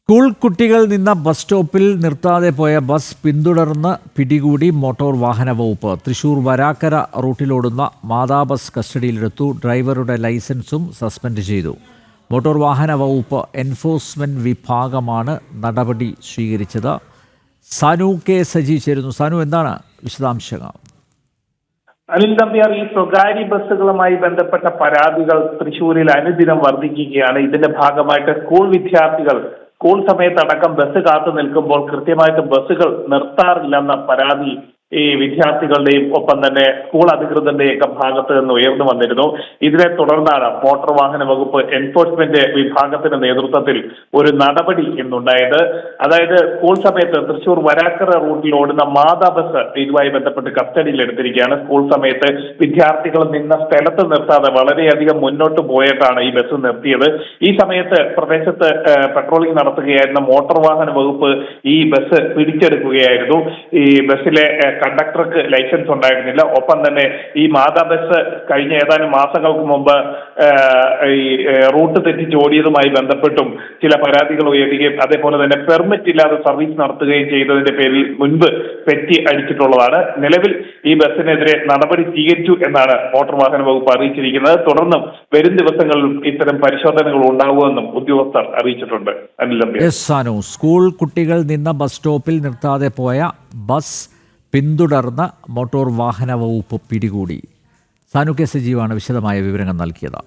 School കുട്ടികൾ നിന്ന bus സ്റ്റോപ്പിൽ നിർത്താതെ പോയ ബസ് പിന്തുടർന്ന് പിടികൂടി മോട്ടോർ വാഹന വകുപ്പ്. തൃശൂർ വരാക്കര റൂട്ടിലോടുന്ന മാതാ ബസ് കസ്റ്റഡിയിലെടുത്തു. ഡ്രൈവറുടെ ലൈസൻസും സസ്പെൻഡ് ചെയ്തു. മോട്ടോർ വാഹന വകുപ്പ് എൻഫോഴ്സ്മെന്റ് വിഭാഗമാണ് നടപടി സ്വീകരിച്ചത്. സാനു കെ സജി ചേരുന്നു. സാനു, എന്താണ് വിശദാംശങ്ങൾ? അനിൽ നമ്പ്യാർ, ഈ സ്വകാര്യ ബസ്സുകളുമായി ബന്ധപ്പെട്ട പരാതികൾ തൃശ്ശൂരിൽ അനുദിനം വർദ്ധിക്കുകയാണ്. ഇതിന്റെ ഭാഗമായിട്ട് സ്കൂൾ വിദ്യാർത്ഥികൾ സ്കൂൾ സമയത്തടക്കം ബസ് കാത്തു നിൽക്കുമ്പോൾ കൃത്യമായിട്ട് ബസ്സുകൾ നിർത്താറില്ലെന്ന പരാതി ഈ വിദ്യാർത്ഥികളുടെയും ഒപ്പം തന്നെ സ്കൂൾ അധികൃതരുടെയൊക്കെ ഭാഗത്ത് നിന്ന് ഉയർന്നു വന്നിരുന്നു. ഇതിനെ തുടർന്നാണ് മോട്ടോർ വാഹന വകുപ്പ് എൻഫോഴ്സ്മെന്റ് വിഭാഗത്തിന്റെ നേതൃത്വത്തിൽ ഒരു നടപടി ഇന്നുണ്ടായത്. അതായത് സ്കൂൾ സമയത്ത് തൃശൂർ വരാക്കര റൂട്ടിൽ ഓടുന്ന മാതാ ബസ് ഇതുമായി ബന്ധപ്പെട്ട് കസ്റ്റഡിയിൽ എടുത്തിരിക്കുകയാണ്. സ്കൂൾ സമയത്ത് വിദ്യാർത്ഥികൾ നിന്ന സ്ഥലത്ത് നിർത്താതെ വളരെയധികം മുന്നോട്ട് പോയിട്ടാണ് ഈ ബസ് നിർത്തിയത്. ഈ സമയത്ത് പ്രദേശത്ത് പെട്രോളിംഗ് നടത്തുകയായിരുന്ന മോട്ടോർ വാഹന വകുപ്പ് ഈ ബസ് പിടിച്ചെടുക്കുകയായിരുന്നു. ഈ ബസ്സിലെ കണ്ടക്ടർക്ക് ലൈസൻസ് ഉണ്ടായിരുന്നില്ല. ഒപ്പം തന്നെ ഈ മാതാ ബസ് കഴിഞ്ഞ ഏതാനും മാസങ്ങൾക്ക് മുമ്പ് ഈ റൂട്ട് തെറ്റിച്ച് ഓടിയതുമായി ബന്ധപ്പെട്ടും ചില പരാതികൾ ഉയരുകയും അതേപോലെ തന്നെ പെർമിറ്റ് ഇല്ലാതെ സർവീസ് നടത്തുകയും ചെയ്തതിന്റെ പേരിൽ മുൻപ് പെറ്റി അടിച്ചിട്ടുള്ളതാണ്. നിലവിൽ ഈ ബസ്സിനെതിരെ നടപടി സ്വീകരിച്ചു എന്നാണ് മോട്ടോർ വാഹന വകുപ്പ് അറിയിച്ചിരിക്കുന്നത്. തുടർന്നും വരും ദിവസങ്ങളിലും ഇത്തരം പരിശോധനകൾ ഉണ്ടാകുമെന്നും ഉദ്യോഗസ്ഥർ അറിയിച്ചിട്ടുണ്ട്. സ്കൂൾ കുട്ടികൾ നിന്ന ബസ് സ്റ്റോപ്പിൽ നിർത്താതെ പോയ ബസ് പിന്തുടർന്ന് മോട്ടോർ വാഹന വകുപ്പ് പിടികൂടി. സാനു കെ സജീവാണ് വിശദമായ വിവരങ്ങൾ നൽകിയത്.